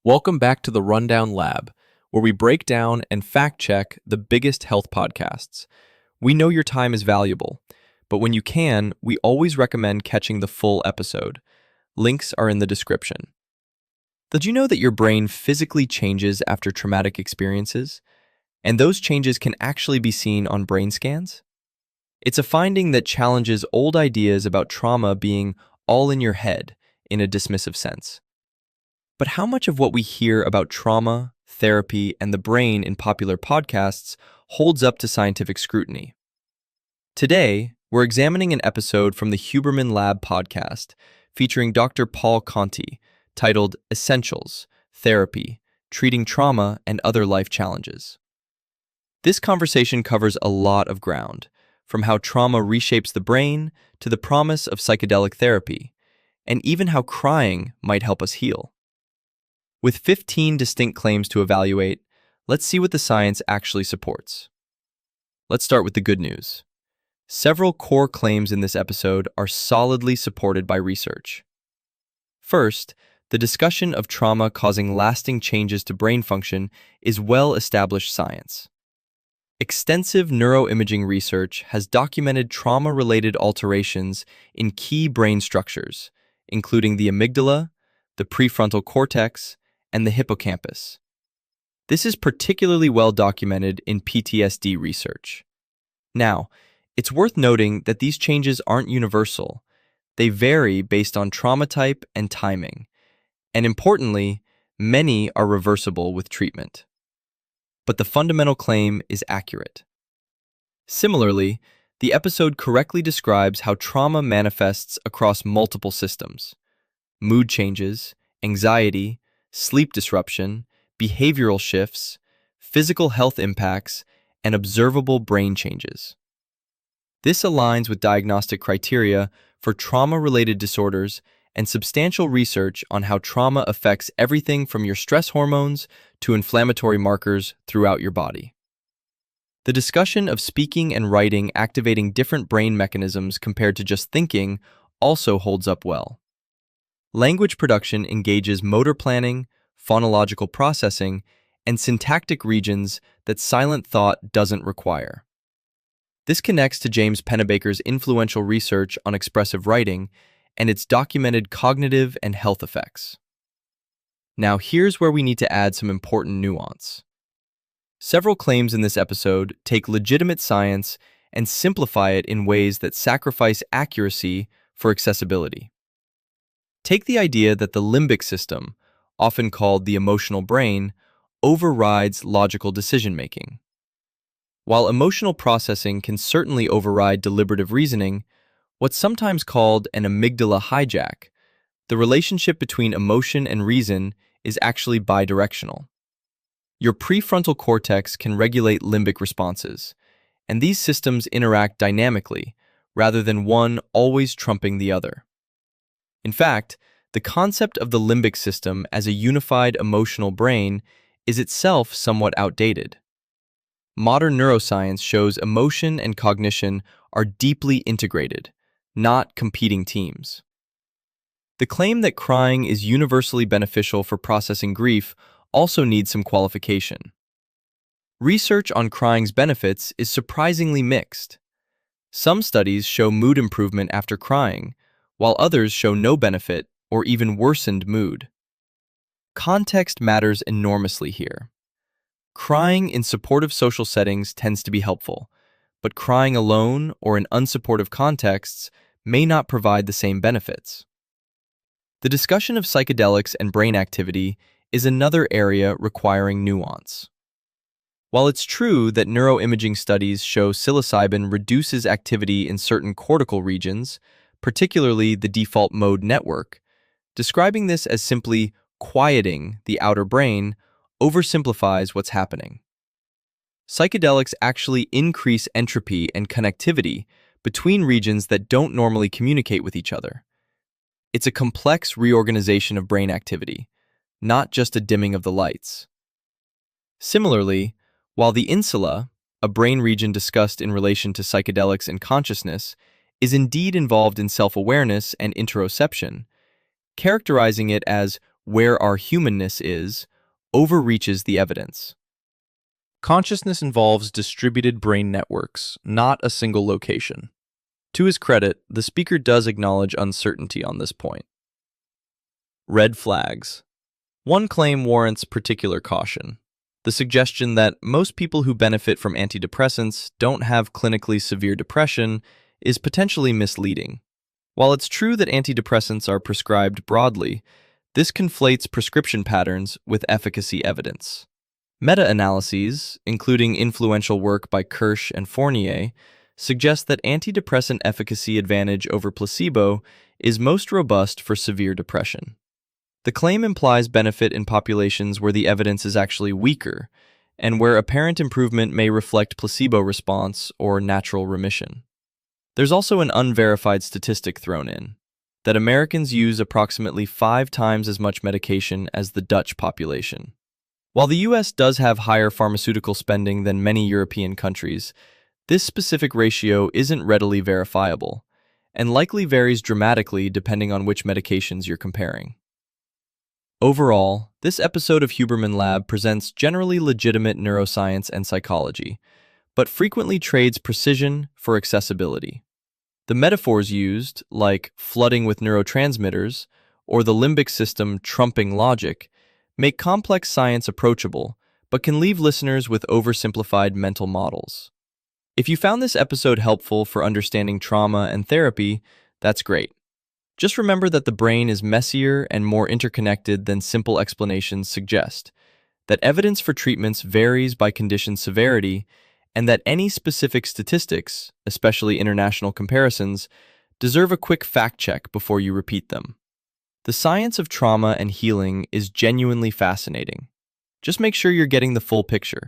Welcome back to the Rundown Lab, where we break down and fact check the biggest health podcasts. We know your time is valuable, but when you can, we always recommend catching the full episode. Links are in the description. Did you know that your brain physically changes after traumatic experiences? And those changes can actually be seen on brain scans? It's a finding that challenges old ideas about trauma being all in your head in a dismissive sense. But how much of what we hear about trauma, therapy, and the brain in popular podcasts holds up to scientific scrutiny? Today, we're examining an episode from the Huberman Lab podcast featuring Dr. Paul Conti, titled Essentials, Therapy, Treating Trauma and Other Life Challenges. This conversation covers a lot of ground, from how trauma reshapes the brain to the promise of psychedelic therapy, and even how crying might help us heal. With 15 distinct claims to evaluate, let's see what the science actually supports. Let's start with the good news. Several core claims in this episode are solidly supported by research. First, the discussion of trauma causing lasting changes to brain function is well-established science. Extensive neuroimaging research has documented trauma-related alterations in key brain structures, including the amygdala, the prefrontal cortex, and the hippocampus. This is particularly well documented in PTSD research. Now, it's worth noting that these changes aren't universal. They vary based on trauma type and timing. And importantly, many are reversible with treatment. But the fundamental claim is accurate. Similarly, the episode correctly describes how trauma manifests across multiple systems: mood changes, anxiety, sleep disruption, behavioral shifts, physical health impacts, and observable brain changes. This aligns with diagnostic criteria for trauma-related disorders and substantial research on how trauma affects everything from your stress hormones to inflammatory markers throughout your body. The discussion of speaking and writing activating different brain mechanisms compared to just thinking also holds up well. Language production engages motor planning, phonological processing, and syntactic regions that silent thought doesn't require. This connects to James Pennebaker's influential research on expressive writing and its documented cognitive and health effects. Now, here's where we need to add some important nuance. Several claims in this episode take legitimate science and simplify it in ways that sacrifice accuracy for accessibility. Take the idea that the limbic system, often called the emotional brain, overrides logical decision-making. While emotional processing can certainly override deliberative reasoning, what's sometimes called an amygdala hijack, the relationship between emotion and reason is actually bidirectional. Your prefrontal cortex can regulate limbic responses, and these systems interact dynamically, rather than one always trumping the other. In fact, the concept of the limbic system as a unified emotional brain is itself somewhat outdated. Modern neuroscience shows emotion and cognition are deeply integrated, not competing teams. The claim that crying is universally beneficial for processing grief also needs some qualification. Research on crying's benefits is surprisingly mixed. Some studies show mood improvement after crying, while others show no benefit or even worsened mood. Context matters enormously here. Crying in supportive social settings tends to be helpful, but crying alone or in unsupportive contexts may not provide the same benefits. The discussion of psychedelics and brain activity is another area requiring nuance. While it's true that neuroimaging studies show psilocybin reduces activity in certain cortical regions, particularly the default mode network, describing this as simply quieting the outer brain oversimplifies what's happening. Psychedelics actually increase entropy and connectivity between regions that don't normally communicate with each other. It's a complex reorganization of brain activity, not just a dimming of the lights. Similarly, while the insula, a brain region discussed in relation to psychedelics and consciousness, is indeed involved in self-awareness and interoception, characterizing it as where our humanness is, overreaches the evidence. Consciousness involves distributed brain networks, not a single location. To his credit, the speaker does acknowledge uncertainty on this point. Red flags. One claim warrants particular caution. The suggestion that most people who benefit from antidepressants don't have clinically severe depression is potentially misleading. While it's true that antidepressants are prescribed broadly, this conflates prescription patterns with efficacy evidence. Meta-analyses, including influential work by Kirsch and Fournier, suggest that antidepressant efficacy advantage over placebo is most robust for severe depression. The claim implies benefit in populations where the evidence is actually weaker, and where apparent improvement may reflect placebo response or natural remission. There's also an unverified statistic thrown in, that Americans use approximately 5 times as much medication as the Dutch population. While the US does have higher pharmaceutical spending than many European countries, this specific ratio isn't readily verifiable, and likely varies dramatically depending on which medications you're comparing. Overall, this episode of Huberman Lab presents generally legitimate neuroscience and psychology, but frequently trades precision for accessibility. The metaphors used, like flooding with neurotransmitters or the limbic system trumping logic, make complex science approachable, but can leave listeners with oversimplified mental models. If you found this episode helpful for understanding trauma and therapy, that's great. Just remember that the brain is messier and more interconnected than simple explanations suggest, that evidence for treatments varies by condition severity, and that any specific statistics, especially international comparisons, deserve a quick fact-check before you repeat them. The science of trauma and healing is genuinely fascinating. Just make sure you're getting the full picture.